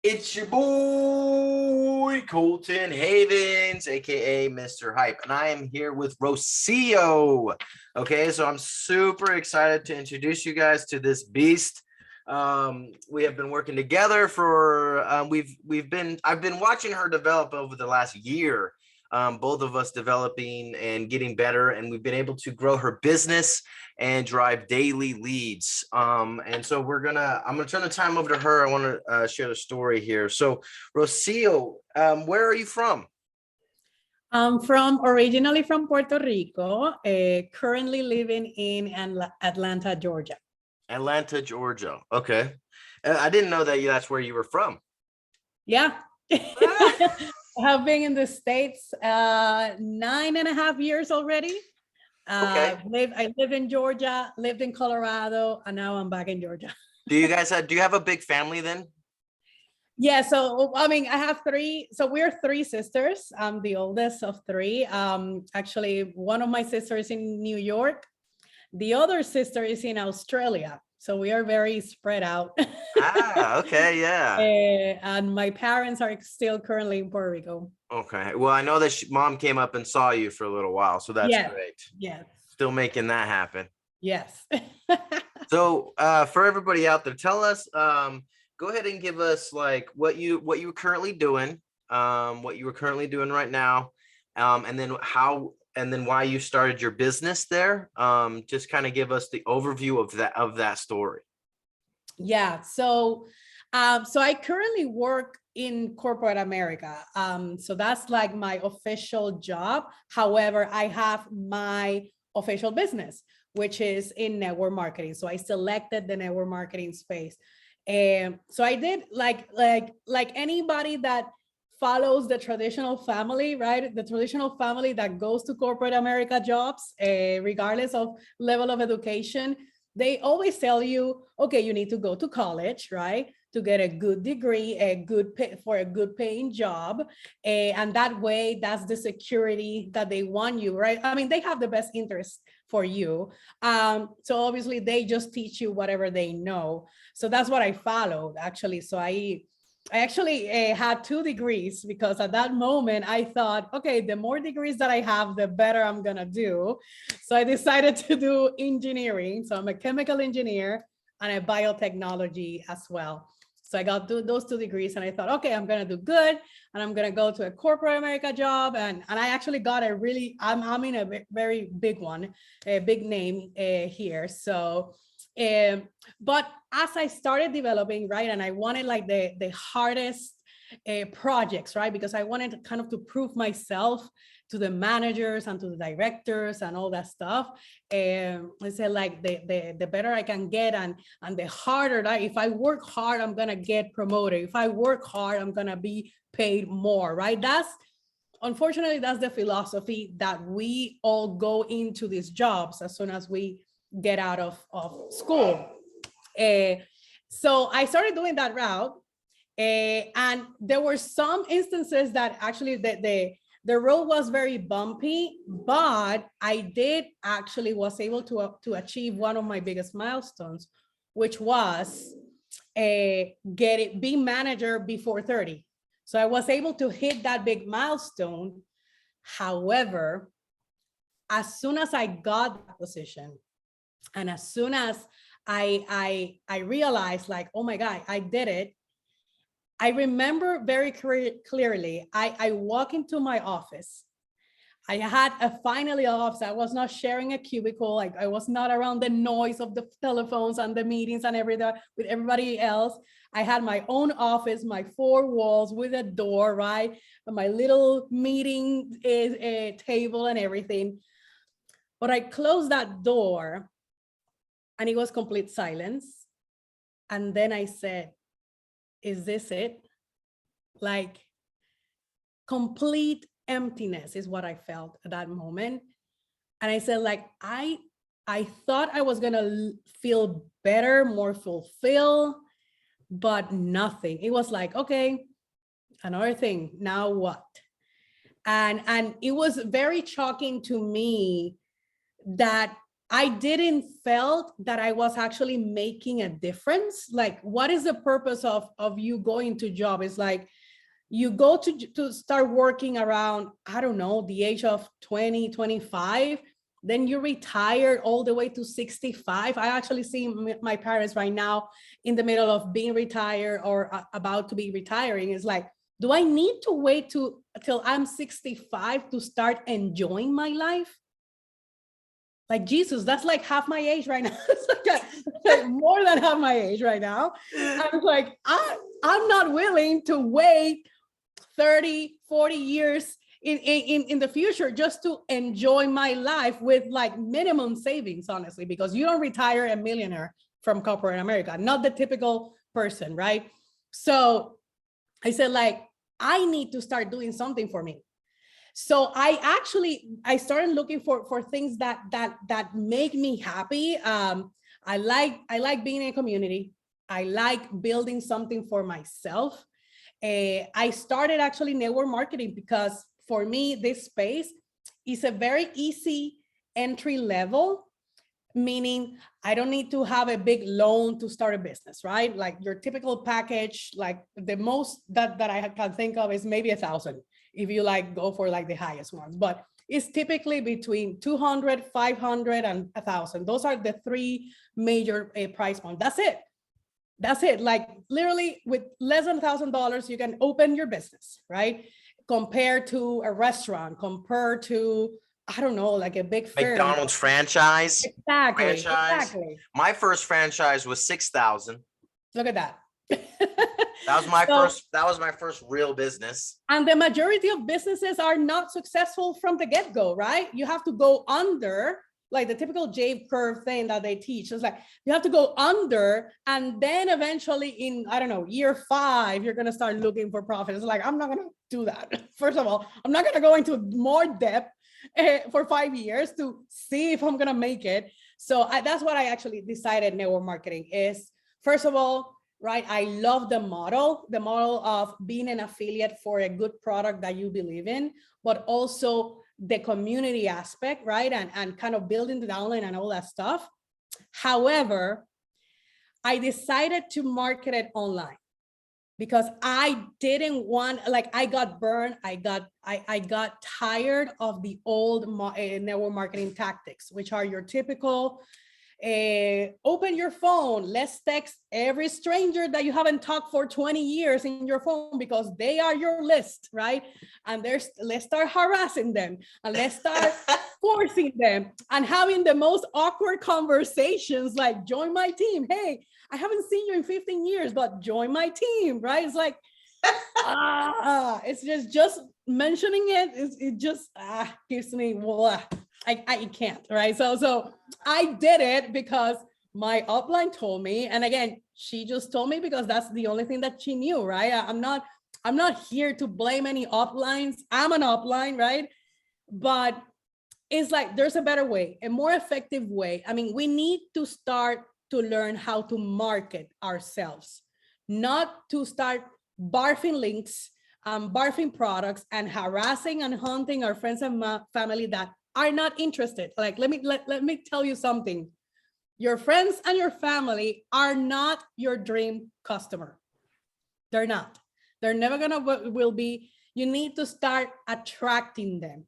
It's your boy Colton Havens, aka Mr. Hype, and I am here with Rocio. Okay, so I'm super excited to introduce you guys to this beast. We have been working together for I've been watching her develop over the last year. Both of us developing and getting better, and we've been able to grow her business and drive daily leads. And so I'm gonna turn the time over to her. I want to share the story here. So, Rocio, where are you from? I'm originally from Puerto Rico, currently living in Atlanta, Georgia. Atlanta, Georgia. Okay. I didn't know that's where you were from. Yeah. I have been in the States 9.5 years already. Okay. I live in Georgia, lived in Colorado, and now I'm back in Georgia. Do you have a big family then? Yeah, so I mean, I have three. So we're three sisters. I'm the oldest of three. Actually, one of my sisters in New York. The other sister is in Australia. So we are very spread out. Okay, yeah. And my parents are still currently in Puerto Rico. Okay. Well, I know that mom came up and saw you for a little while, so that's great. Yes. Still making that happen. Yes. So for everybody out there, tell us, go ahead and give us like what you were currently doing, what you were currently doing right now, and then why you started your business there. Just kind of give us the overview of that story. Yeah. So I currently work in corporate America. So that's like my official job. However, I have my official business, which is in network marketing. So I selected the network marketing space. And so I did like anybody that follows the traditional family, right? The traditional family that goes to corporate America jobs, regardless of level of education, they always tell you, okay, you need to go to college, right? To get a good degree, for a good paying job. And that way, that's the security that they want you, right? I mean, they have the best interest for you. So obviously they just teach you whatever they know. So that's what I followed actually. So I actually had 2 degrees because at that moment I thought, okay, the more degrees that I have, the better I'm gonna do. So I decided to do engineering. So I'm a chemical engineer and a biotechnology as well. So I got those 2 degrees and I thought, okay, I'm gonna do good and I'm gonna go to a corporate America job. And I actually got I'm in a very big one, a big name here. So but as I started developing, right, and I wanted like the hardest projects, right, because I wanted to kind of to prove myself to the managers and to the directors and all that stuff. And I said, like, the better I can get and the harder that if I work hard, I'm gonna get promoted. If I work hard, I'm gonna be paid more, right? Unfortunately, that's the philosophy that we all go into these jobs as soon as we get out of school. So I started doing that route. And there were some instances that actually the road was very bumpy, but I did actually was able to achieve one of my biggest milestones, which was be manager before 30. So I was able to hit that big milestone. However, as soon as I got that position, and as soon as I realized, like, oh my God, I did it. I remember very clearly, I walk into my office. I had a finally office. I was not sharing a cubicle. Like I was not around the noise of the telephones and the meetings and everything with everybody else. I had my own office, my 4 walls with a door, right? My little meeting table and everything. But I closed that door and it was complete silence. And then I said, is this it? Like complete emptiness is what I felt at that moment. And I said, like, I thought I was gonna feel better, more fulfilled, but nothing. It was like, okay, another thing, now what? And it was very shocking to me that I didn't felt that I was actually making a difference. Like, what is the purpose of you going to job? It's like, you go to start working around, I don't know, the age of 20, 25, then you retire all the way to 65. I actually see my parents right now in the middle of being retired or about to be retiring. It's like, do I need to wait till I'm 65 to start enjoying my life? Like, Jesus, that's like half my age right now. It's like more than half my age right now. I was like, I'm not willing to wait 30, 40 years in the future just to enjoy my life with like minimum savings, honestly, because you don't retire a millionaire from corporate America, not the typical person, right? So I said, like, I need to start doing something for me. So I started looking for things that make me happy. I like being in a community. I like building something for myself. I started actually network marketing because for me, this space is a very easy entry level, meaning I don't need to have a big loan to start a business, right? Like your typical package, like the most that I can think of is maybe 1,000 if you like go for like the highest ones, but it's typically between 200, 500 and 1,000. Those are the three major price points. That's it. That's it. Like literally with less than $1,000, you can open your business, right? Compared to a restaurant, compared to, I don't know, like a big firm. McDonald's franchise. Exactly. My first franchise was 6,000. Look at that. That was my first real business. And the majority of businesses are not successful from the get-go, right? You have to go under, like the typical J curve thing that they teach. It's like you have to go under, and then eventually in, I don't know, year 5, you're going to start looking for profit. It's like, I'm not going to do that. First of all, I'm not going to go into more depth for 5 years to see if I'm going to make it. So that's what I actually decided network marketing is. First of all, right, I love the model of being an affiliate for a good product that you believe in, but also the community aspect, right? And kind of building the downline and all that stuff. However, I decided to market it online because I didn't want, like, I got burned. I got tired of the old network marketing tactics, which are your typical open your phone, let's text every stranger that you haven't talked for 20 years in your phone because they are your list, right? And let's start harassing them and let's start forcing them and having the most awkward conversations like, join my team. Hey, I haven't seen you in 15 years, but join my team, right? It's like, it's just mentioning it just gives me, blah. I can't, right? So I did it because my upline told me, and again, she just told me because that's the only thing that she knew, right? I'm not here to blame any uplines. I'm an upline, right? But it's like there's a better way, a more effective way. I mean, we need to start to learn how to market ourselves, not to start barfing links, barfing products, and harassing and hunting our friends and family that are not interested. Like, let me tell you something. Your friends and your family are not your dream customer. They're not. They're never will be. You need to start attracting them.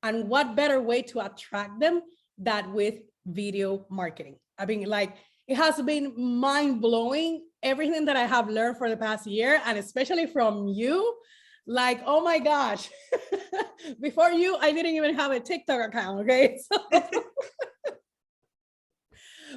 And what better way to attract them than with video marketing? I mean, like, it has been mind-blowing, everything that I have learned for the past year, and especially from you. Like, oh my gosh, before you, I didn't even have a TikTok account, okay? So,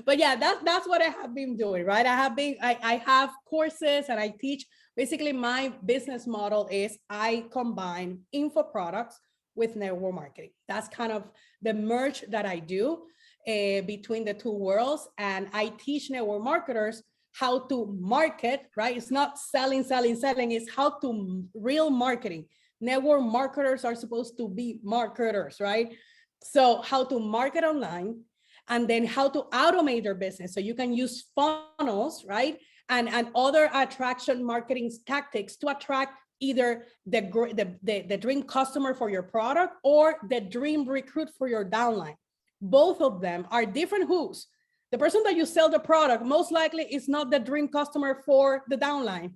but yeah, that's what I have been doing, right? I have courses and I teach. Basically, my business model is I combine info products with network marketing. That's kind of the merge that I do between the two worlds. And I teach network marketers how to market, right? It's not selling, it's how to real marketing. Network marketers are supposed to be marketers, right? So how to market online and then how to automate their business. So you can use funnels, right? And other attraction marketing tactics to attract either the dream customer for your product or the dream recruit for your downline, both of them are different who's. The person that you sell the product most likely is not the dream customer for the downline,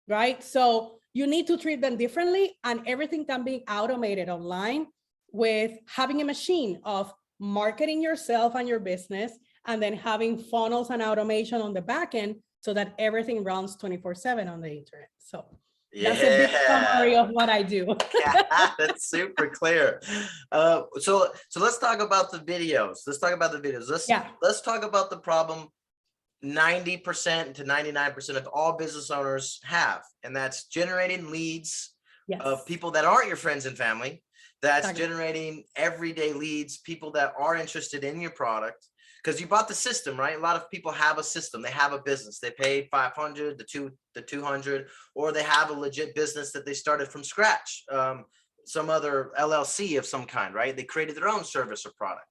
right? So you need to treat them differently, and everything can be automated online with having a machine of marketing yourself and your business, and then having funnels and automation on the back end so that everything runs 24/7 on the internet. So that's a big summary of what I do. Yeah, that's super clear. So let's talk about the videos. Let's talk about the problem 90% to 99% of all business owners have, and that's generating leads of people that aren't your friends and family. That's generating everyday leads, people that are interested in your product. Because you bought the system, right? A lot of people have a system. They have a business. They paid 500 to 200, or they have a legit business that they started from scratch. Some other LLC of some kind, right? They created their own service or product.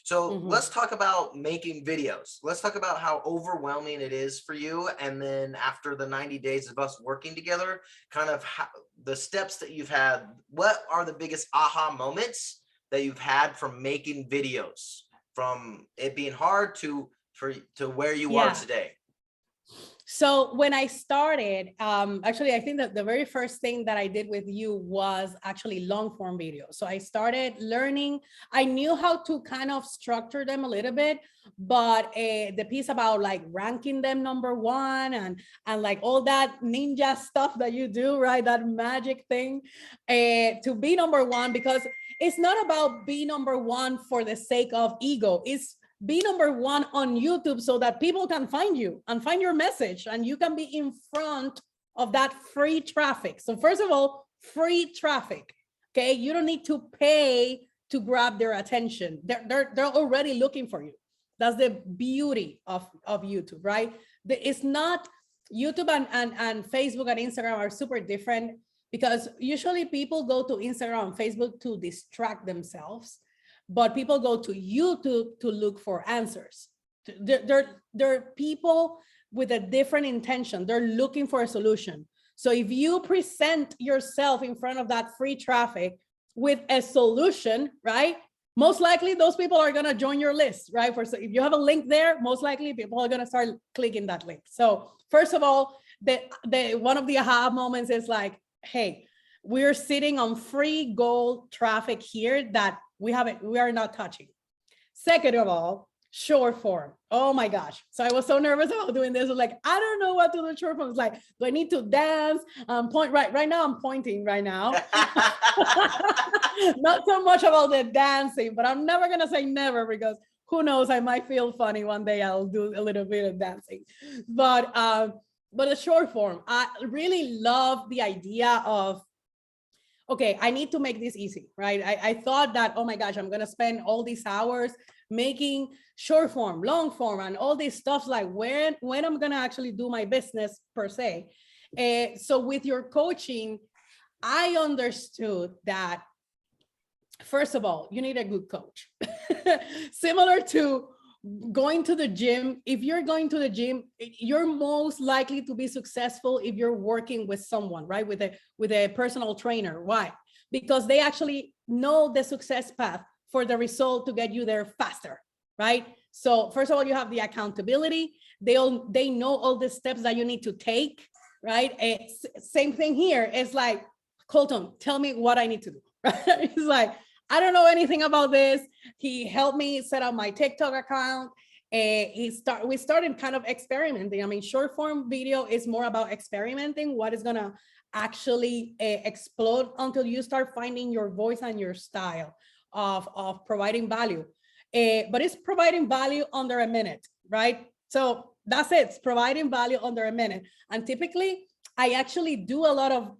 So let's talk about making videos. Let's talk about how overwhelming it is for you. And then after the 90 days of us working together, kind of how, the steps that you've had. What are the biggest aha moments that you've had from making videos? From it being hard to where you are today? So when I started, actually, I think that the very first thing that I did with you was actually long form video. So I started learning. I knew how to kind of structure them a little bit, but the piece about like ranking them number one and like all that ninja stuff that you do, right? That magic thing to be number one, because it's not about be number one for the sake of ego. It's be number one on YouTube so that people can find you and find your message, and you can be in front of that free traffic. So first of all, free traffic, okay? You don't need to pay to grab their attention. They're already looking for you. That's the beauty of YouTube, right? It's not YouTube and Facebook and Instagram are super different, because usually people go to Instagram and Facebook to distract themselves, but people go to YouTube to look for answers. They're people with a different intention. They're looking for a solution. So if you present yourself in front of that free traffic with a solution, right? Most likely those people are going to join your list, right? So if you have a link there, most likely people are going to start clicking that link. So first of all, one of the aha moments is like, hey, we're sitting on free gold traffic here that we are not touching. Second of all, short form. Oh my gosh. So I was so nervous about doing this. I was like, I don't know what to do short form. It's like, do I need to dance? Point right now I'm pointing right now. Not so much about the dancing, but I'm never gonna say never, because who knows, I might feel funny one day. I'll do a little bit of dancing. But a short form, I really love the idea of, okay, I need to make this easy, right? I thought that, oh my gosh, I'm gonna spend all these hours making short form, long form, and all these stuff, like when I'm gonna actually do my business per se. So with your coaching, I understood that, first of all, you need a good coach. Similar to going to the gym. If you're going to the gym, you're most likely to be successful if you're working with someone, right? With a personal trainer. Why? Because they actually know the success path for the result to get you there faster, right? So first of all, you have the accountability. They know all the steps that you need to take, right? Same thing here. It's like, Colton, tell me what I need to do, right? It's like, I don't know anything about this. He helped me set up my TikTok account. We started kind of experimenting. I mean, short form video is more about experimenting what is gonna actually explode until you start finding your voice and your style of providing value. But it's providing value under a minute, right? So that's it, it's providing value under a minute. And typically, I actually do a lot of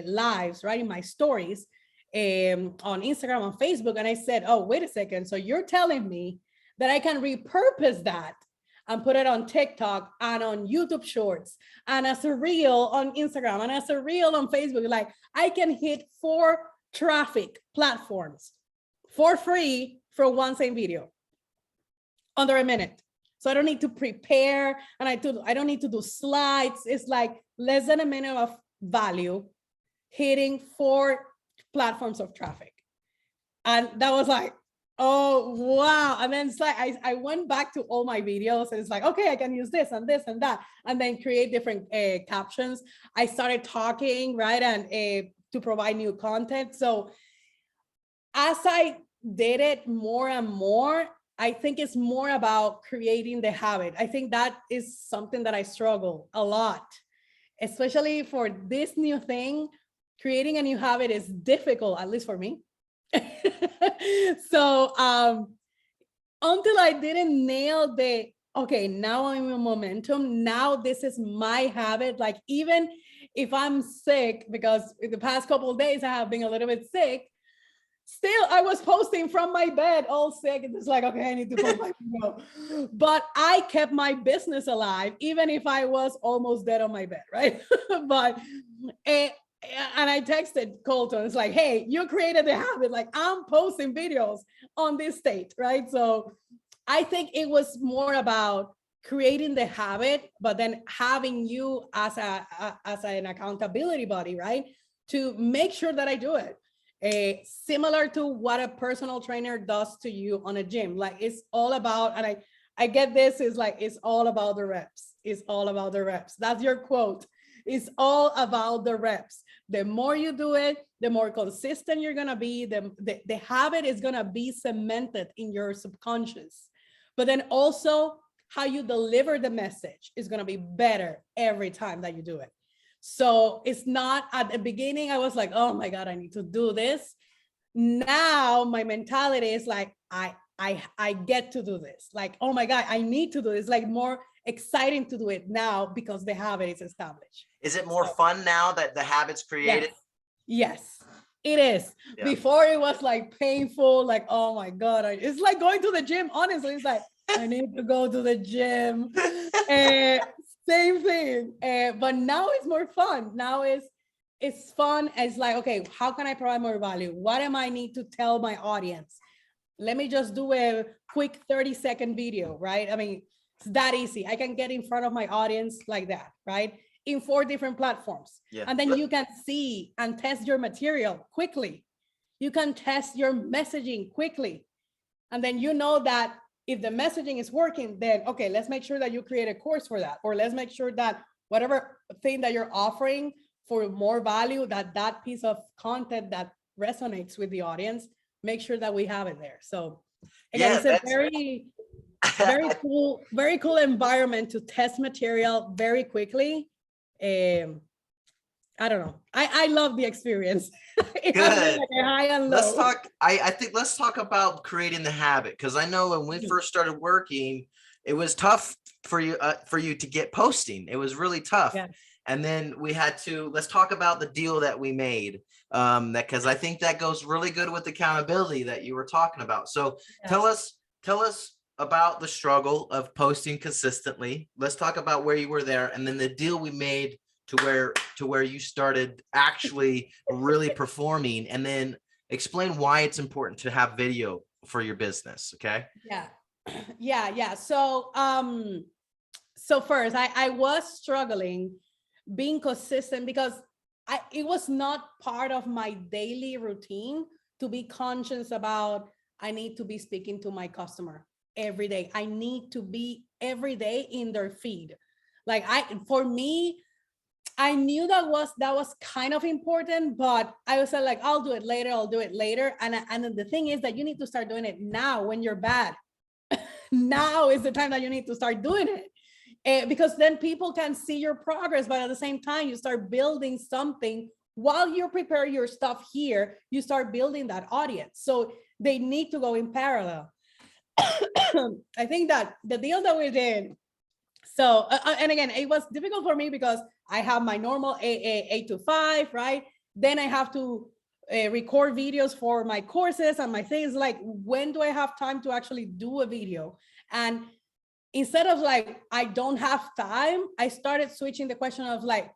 lives, right, in my stories, on Instagram, on Facebook, and I said, oh, wait a second. So you're telling me that I can repurpose that and put it on TikTok and on YouTube Shorts and as a reel on Instagram and as a reel on Facebook. Like, I can hit 4 traffic platforms for free for one same video under a minute. So I don't need to prepare, and I don't need to do slides. It's like less than a minute of value hitting 4 platforms of traffic. And that was like, Oh, wow. And then it's like, I went back to all my videos and it's like, okay, I can use this and this and that, and then create different captions. I started talking, right? And to provide new content. So as I did it more and more, I think it's more about creating the habit. I think that is something that I struggle a lot, especially for this new thing. Creating a new habit is difficult, at least for me. So until I didn't nail the, okay, now I'm in momentum, now this is my habit. Like, even if I'm sick, because in the past couple of days I have been a little bit sick, still I was posting from my bed all sick. And it's like, okay, I need to post my video. But I kept my business alive, even if I was almost dead on my bed, right? But and I texted Colton, it's like, hey, you created the habit, like I'm posting videos on this state, right? So I think it was more about creating the habit, but then having you as an accountability body, right? To make sure that I do it. Similar to what a personal trainer does to you on a gym. Like, it's all about, and I get this, is like, it's all about the reps. It's all about the reps. That's your quote. It's all about the reps. The more you do it, the more consistent you're gonna be. The habit is gonna be cemented in your subconscious. But then also how you deliver the message is gonna be better every time that you do it. So it's not, at the beginning, I was like, oh my God, I need to do this. Now my mentality is like, I get to do this. Like, oh my God, I need to do this. Like, more exciting to do it now because the habit is established. Is it more fun now that the habit's created? Yes, it is. Yeah. Before it was like painful, like, oh my God, it's like going to the gym. Honestly, it's like, I need to go to the gym. Same thing. But now it's more fun. Now it's fun. It's like, okay, how can I provide more value? What am I need to tell my audience? Let me just do a quick 30-second video, right? I mean, it's that easy. I can get in front of my audience like that, right? In 4 different platforms. Yeah. And then you can see and test your material quickly. You can test your messaging quickly. And then you know that if the messaging is working, then, okay, let's make sure that you create a course for that. Or let's make sure that whatever thing that you're offering for more value, that piece of content that resonates with the audience, make sure that we have it there. So again, yeah, it's a very cool environment to test material very quickly. I don't know. I love the experience. It has been like a high and low. Let's talk. I think let's talk about creating the habit, because I know when we first started working, it was tough for you to get posting. It was really tough. Yeah. And then we had to, let's talk about the deal that we made, because I think that goes really good with accountability that you were talking about. So yeah. Tell us about the struggle of posting consistently. Let's talk about where you were there, and then the deal we made to where you started actually really performing, and then explain why it's important to have video for your business. Okay. Yeah. So first I was struggling being consistent because it was not part of my daily routine to be conscious about, I need to be speaking to my customer every day. I need to be every day in their feed. Like, for me, I knew that was kind of important, but I was like, I'll do it later. And the thing is that you need to start doing it now when you're bad. Now is the time that you need to start doing it. Because then people can see your progress, but at the same time, you start building something while you prepare your stuff here, you start building that audience. So they need to go in parallel. I think that the deal that we did, so, and again, it was difficult for me because I have my normal 8 to 5, right? Then I have to record videos for my courses and my things. Like, when do I have time to actually do a video? And instead of like, I don't have time, I started switching the question of like,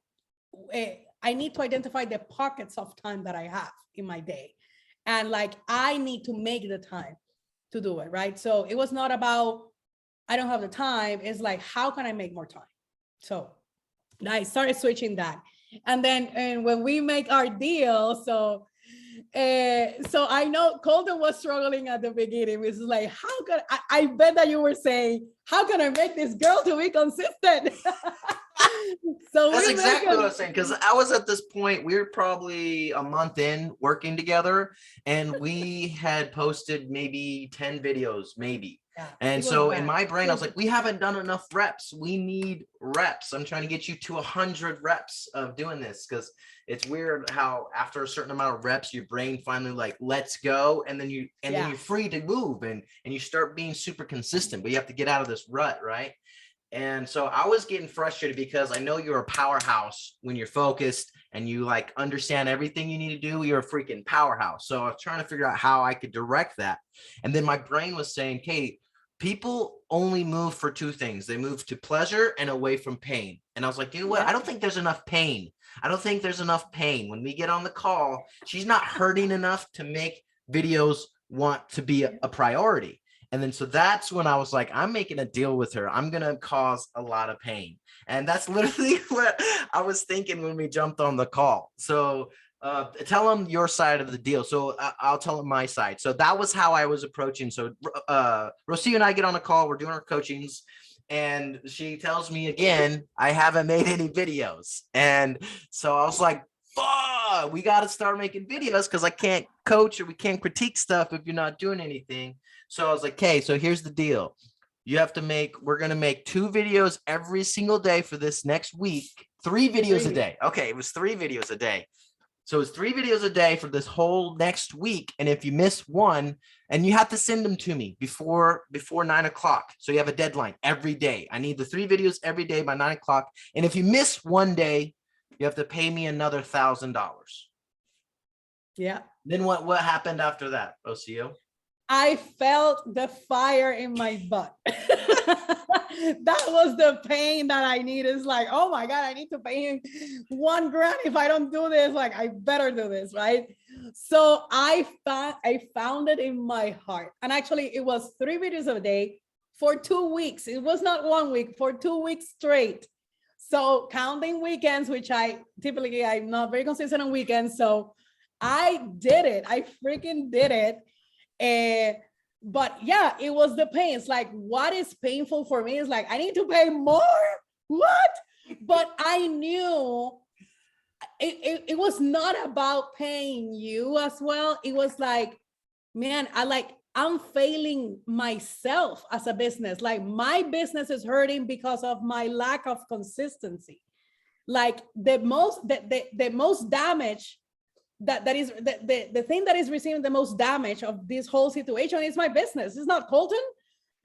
I need to identify the pockets of time that I have in my day. And like, I need to make the time to do it, right? So it was not about, I don't have the time. It's like, how can I make more time? So I started switching that. And then when we make our deal, so So I know Colton was struggling at the beginning. It's like, how can I bet that you were saying, how can I make this girl to be consistent? So that's exactly what I was saying. Because I was at this point, we were probably a month in working together, and we had posted maybe 10 videos, maybe. Yeah, And it was so in bad. my brain, I was like, we haven't done enough reps. We need reps. I'm trying to get you to 100 reps of doing this, because it's weird how after a certain amount of reps, your brain finally like, let's go. And then then you're free to move, and you start being super consistent, but you have to get out of this rut, right? And so I was getting frustrated because I know you're a powerhouse when you're focused and you like understand everything you need to do. You're a freaking powerhouse. So I was trying to figure out how I could direct that. And then my brain was saying, Katie, people only move for two things. They move to pleasure and away from pain. And I was like, you know what? I don't think there's enough pain. I don't think there's enough pain. When we get on the call, she's not hurting enough to make videos want to be a priority. And then so that's when I was like, I'm making a deal with her. I'm going to cause a lot of pain. And that's literally what I was thinking when we jumped on the call. So tell them your side of the deal. So I'll tell them my side. So that was how I was approaching. So Rocio and I get on a call. We're doing our coachings. And she tells me again, I haven't made any videos. And so I was like, fuck, we got to start making videos because I can't coach or we can't critique stuff if you're not doing anything. So I was like, okay, so here's the deal. We're going to make 2 videos every single day for this next week. 3 videos a day. Okay, it was 3 videos a day. So it's 3 videos a day for this whole next week. And if you miss one, and you have to send them to me before 9 o'clock. So you have a deadline every day. I need the 3 videos every day by 9 o'clock. And if you miss one day, you have to pay me another $1,000. Yeah. Then what happened after that, Rocio? I felt the fire in my butt. That was the pain that I need. It's like, oh my God, I need to pay him $1,000. If I don't do this, like I better do this, right? So I found it in my heart. And actually it was 3 videos a day for 2 weeks. It was not 1 week, for 2 weeks straight. So counting weekends, which I'm not very consistent on weekends. So I did it. I freaking did it. But yeah, it was the pain. It's like, what is painful for me is like, I need to pay more. What? But I knew it was not about paying you as well. It was like, man, I'm failing myself as a business. Like my business is hurting because of my lack of consistency. Like the most damage that is the thing that is receiving the most damage of this whole situation is my business. It's not Colton.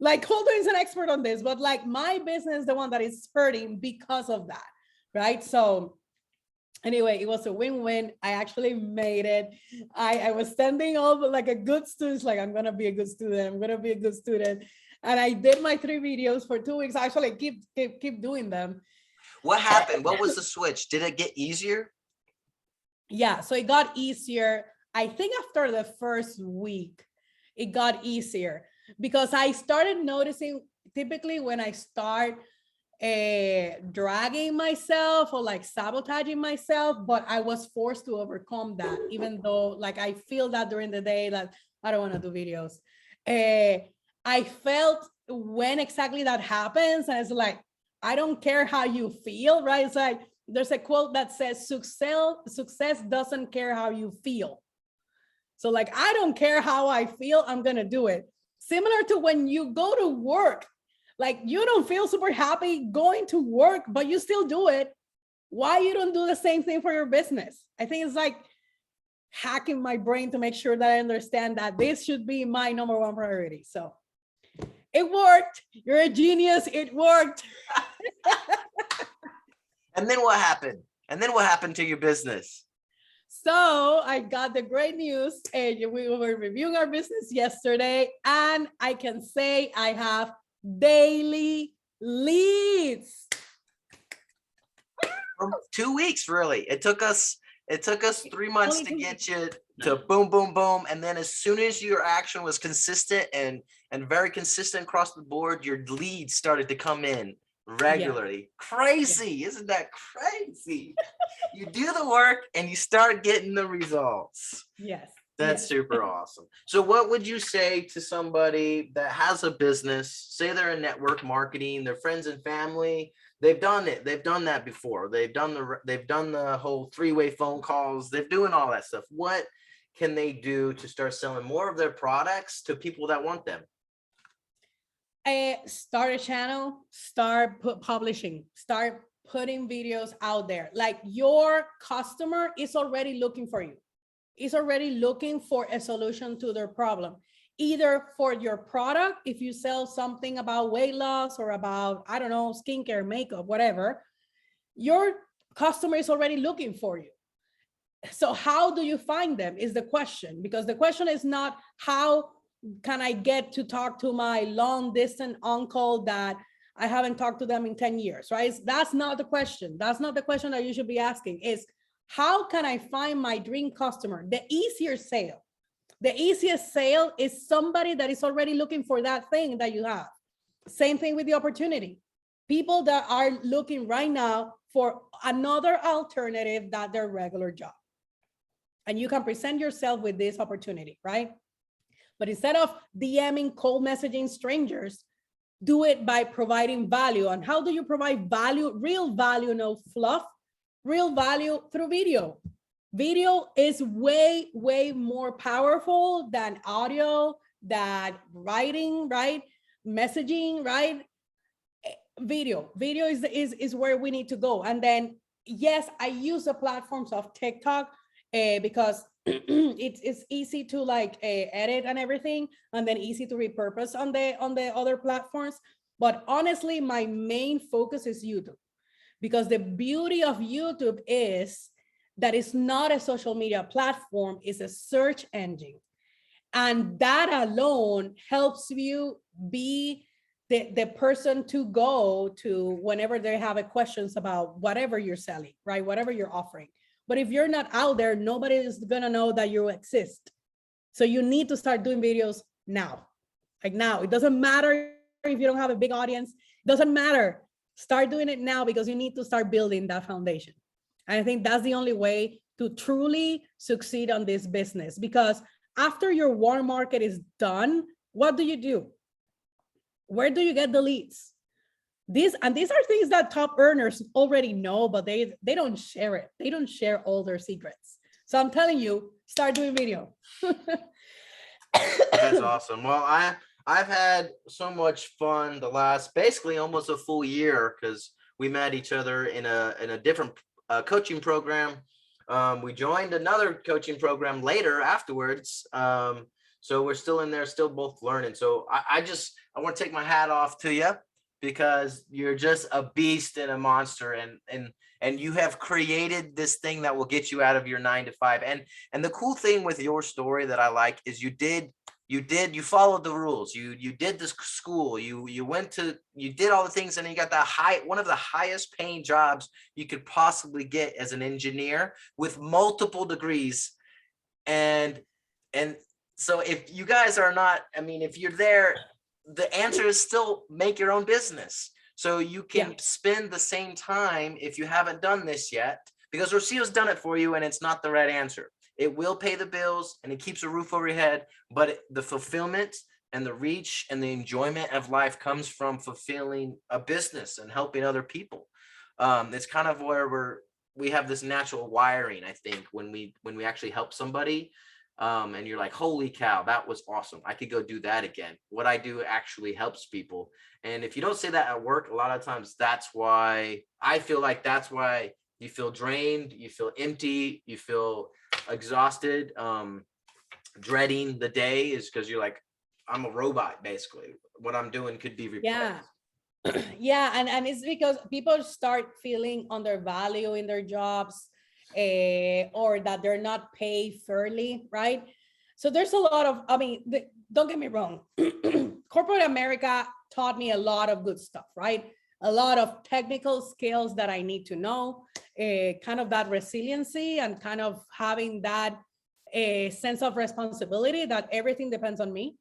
Like Colton is an expert on this, but like my business is the one that is hurting because of that, right? So anyway, it was a win-win. I actually made it. I was standing over like a good student, like I'm gonna be a good student. I'm gonna be a good student. And I did my 3 videos for 2 weeks. I actually keep doing them. What happened? What was the switch? Did it get easier? Yeah, so it got easier. I think after the first week, it got easier because I started noticing typically when I start dragging myself or like sabotaging myself, but I was forced to overcome that, even though like I feel that during the day that I don't want to do videos. I felt when exactly that happens, and it's like, I don't care how you feel, right? It's like, there's a quote that says success doesn't care how you feel. So like, I don't care how I feel, I'm gonna do it. Similar to when you go to work, like you don't feel super happy going to work, but you still do it. Why you don't do the same thing for your business? I think it's like hacking my brain to make sure that I understand that this should be my number 1 priority. So it worked. You're a genius. It worked. And then what happened? And then what happened to your business? So I got the great news. We were reviewing our business yesterday, and I can say I have daily leads. For 2 weeks, really. It took us 3 months to get you to boom, boom, boom. And then as soon as your action was consistent and very consistent across the board, your leads started to come in regularly. Yeah. Crazy. Yeah. Isn't that crazy? You do the work and you start getting the results. Yes. That's Yes. super awesome. So what would you say to somebody that has a business, say they're in network marketing, their friends and family, they've done it. They've done that before. They've done the whole three-way phone calls. They're doing all that stuff. What can they do to start selling more of their products to people that want them? Start a channel, start publishing, start putting videos out there. Like your customer is already looking for you. Is already looking for a solution to their problem, either for your product, if you sell something about weight loss or about, I don't know, skincare, makeup, whatever, your customer is already looking for you. So how do you find them is the question, because the question is not how can I get to talk to my long distance uncle that I haven't talked to them in 10 years, right? That's not the question. That's not the question that you should be asking. Is how can I find my dream customer? The easiest sale is somebody that is already looking for that thing that you have. Same thing with the opportunity. People that are looking right now for another alternative than their regular job. And you can present yourself with this opportunity, right? But instead of DMing, cold messaging strangers, do it by providing value. And how do you provide value? Real value, no fluff. Real value through video. Video is way, way more powerful than audio, than writing, right? Messaging, right? Video is where we need to go. And then, yes, I use the platforms of TikTok because it's easy to like edit and everything, and then easy to repurpose on the other platforms. But honestly, my main focus is YouTube. Because the beauty of YouTube is that it's not a social media platform, it's a search engine. And that alone helps you be the person to go to whenever they have a questions about whatever you're selling, right? Whatever you're offering. But if you're not out there, nobody is gonna know that you exist. So you need to start doing videos now. Like now, it doesn't matter if you don't have a big audience, it doesn't matter. Start doing it now because you need to start building that foundation. And I think that's the only way to truly succeed on this business, because after your warm market is done, what do? Where do you get the leads? These are things that top earners already know, but they don't share it. They don't share all their secrets. So I'm telling you, start doing video. That's awesome. Well, I've had so much fun the last basically almost a full year, because we met each other in a different coaching program. We joined another coaching program later afterwards. So we're still in there, still both learning. So I want to take my hat off to you, because you're just a beast and a monster, and you have created this thing that will get you out of your 9 to 5. And the cool thing with your story that I like is you followed the rules. You did this school, you did all the things, and you got one of the highest paying jobs you could possibly get as an engineer with multiple degrees. And so if you guys are not, I mean, if you're there, the answer is still make your own business. So you can spend the same time if you haven't done this yet, because Rocio's done it for you and it's not the right answer. It will pay the bills and it keeps a roof over your head, but the fulfillment and the reach and the enjoyment of life comes from fulfilling a business and helping other people. It's kind of where we have this natural wiring, I think, when we actually help somebody. And you're like, holy cow, that was awesome. I could go do that again. What I do actually helps people. And if you don't say that at work, a lot of times that's why you feel drained, you feel empty, you feel exhausted, dreading the day, is because you're like, I'm a robot, basically. What I'm doing could be replaced. Yeah, and it's because people start feeling undervalued in their jobs, or that they're not paid fairly, right? So there's a lot of, don't get me wrong, corporate America taught me a lot of good stuff, right? A lot of technical skills that I need to know, kind of that resiliency, and kind of having that sense of responsibility that everything depends on me.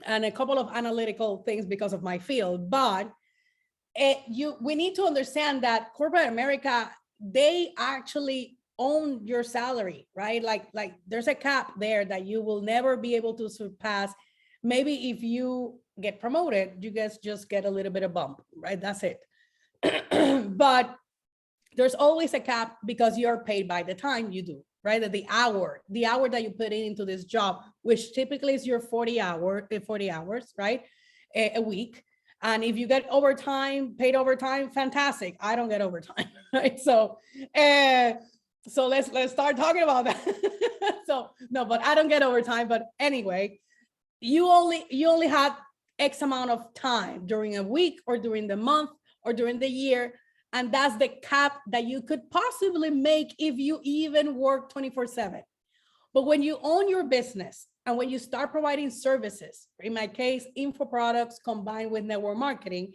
And a couple of analytical things because of my field, but we need to understand that corporate America, they actually own your salary, right? Like there's a cap there that you will never be able to surpass. Maybe if you get promoted, you guys just get a little bit of bump, right? That's it. But there's always a cap because you're paid by the time you do, right? The hour that you put into this job, which typically is your 40 hours, right? A week. And if you get overtime, paid overtime, fantastic. I don't get overtime, right? So let's start talking about that. So no, but I don't get overtime. But anyway, you only have X amount of time during a week or during the month or during the year. And that's the cap that you could possibly make if you even work 24/7. But when you own your business and when you start providing services, in my case, info products combined with network marketing,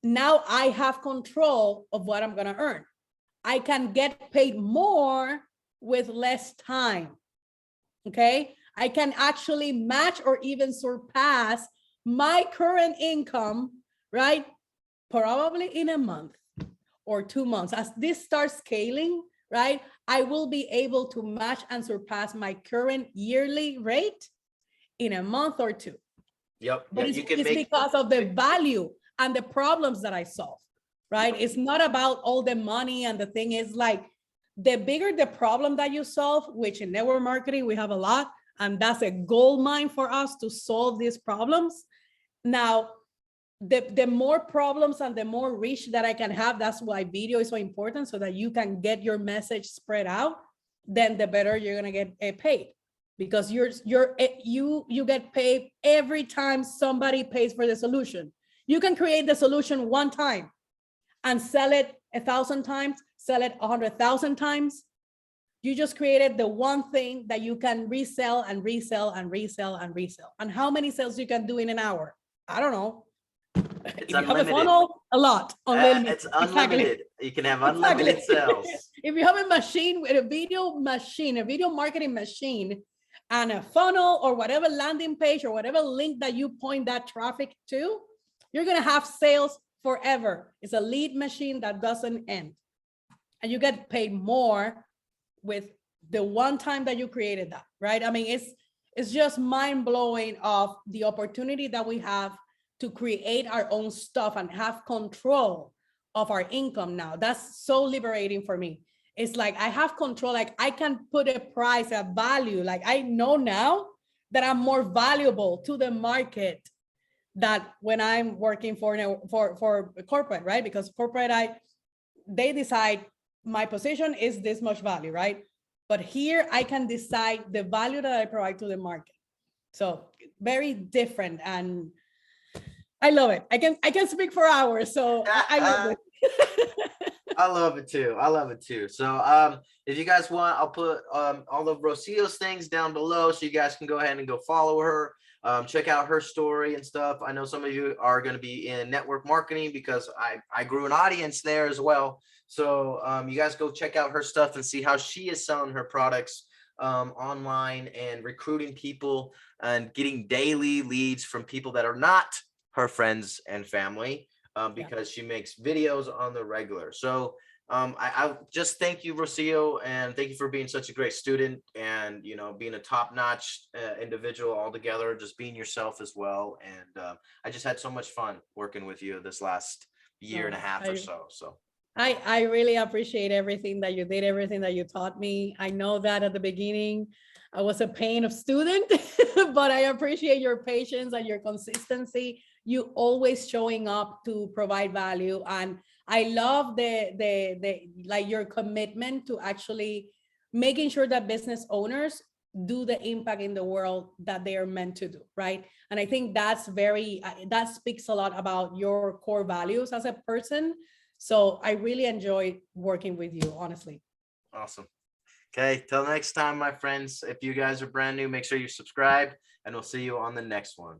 now I have control of what I'm going to earn. I can get paid more with less time. Okay. I can actually match or even surpass my current income, right? Probably in a month or 2 months. As this starts scaling, right, I will be able to match and surpass my current yearly rate in a month or 2. Yep. But you can it's make because of the value and the problems that I solve, right? It's not about all the money. And the thing is, like, the bigger the problem that you solve, which in network marketing, we have a lot, and that's a gold mine for us to solve these problems. Now, the more problems and the more reach that I can have, that's why video is so important, so that you can get your message spread out, then the better you're gonna get paid, because you get paid every time somebody pays for the solution. You can create the solution one time and sell it 1,000 times, sell it 100,000 times. You just created the one thing that you can resell and resell and resell and resell. And how many sales you can do in an hour? I don't know. It's if you unlimited. have a funnel, a lot. Unlimited. It's unlimited. Exactly. You can have unlimited sales. If you have a machine with a video marketing machine, and a funnel or whatever landing page or whatever link that you point that traffic to, you're going to have sales forever. It's a lead machine that doesn't end. And you get paid more with the one time that you created that, right? I mean, it's just mind blowing of the opportunity that we have to create our own stuff and have control of our income now. That's so liberating for me. It's like I have control, like I can put a price, a value. Like I know now that I'm more valuable to the market that when I'm working for corporate, right? Because corporate, they decide my position is this much value, right? But here I can decide the value that I provide to the market. So very different, and I love it. I can speak for hours, so I love it. I love it too. So if you guys want, I'll put all of Rocio's things down below so you guys can go ahead and go follow her. Check out her story and stuff. I know some of you are going to be in network marketing because I grew an audience there as well. So you guys go check out her stuff and see how she is selling her products online and recruiting people and getting daily leads from people that are not her friends and family, because she makes videos on the regular. So I just thank you, Rocio, and thank you for being such a great student and, you know, being a top-notch individual altogether, just being yourself as well. And I just had so much fun working with you this last year and a half or so. So I really appreciate everything that you did, everything that you taught me. I know that at the beginning, I was a pain of student, but I appreciate your patience and your consistency. You always showing up to provide value. And I love the like your commitment to actually making sure that business owners do the impact in the world that they are meant to do, right? And I think that's that speaks a lot about your core values as a person. So I really enjoyed working with you, honestly. Awesome. Okay, till next time, my friends. If you guys are brand new, make sure you subscribe, and we'll see you on the next one.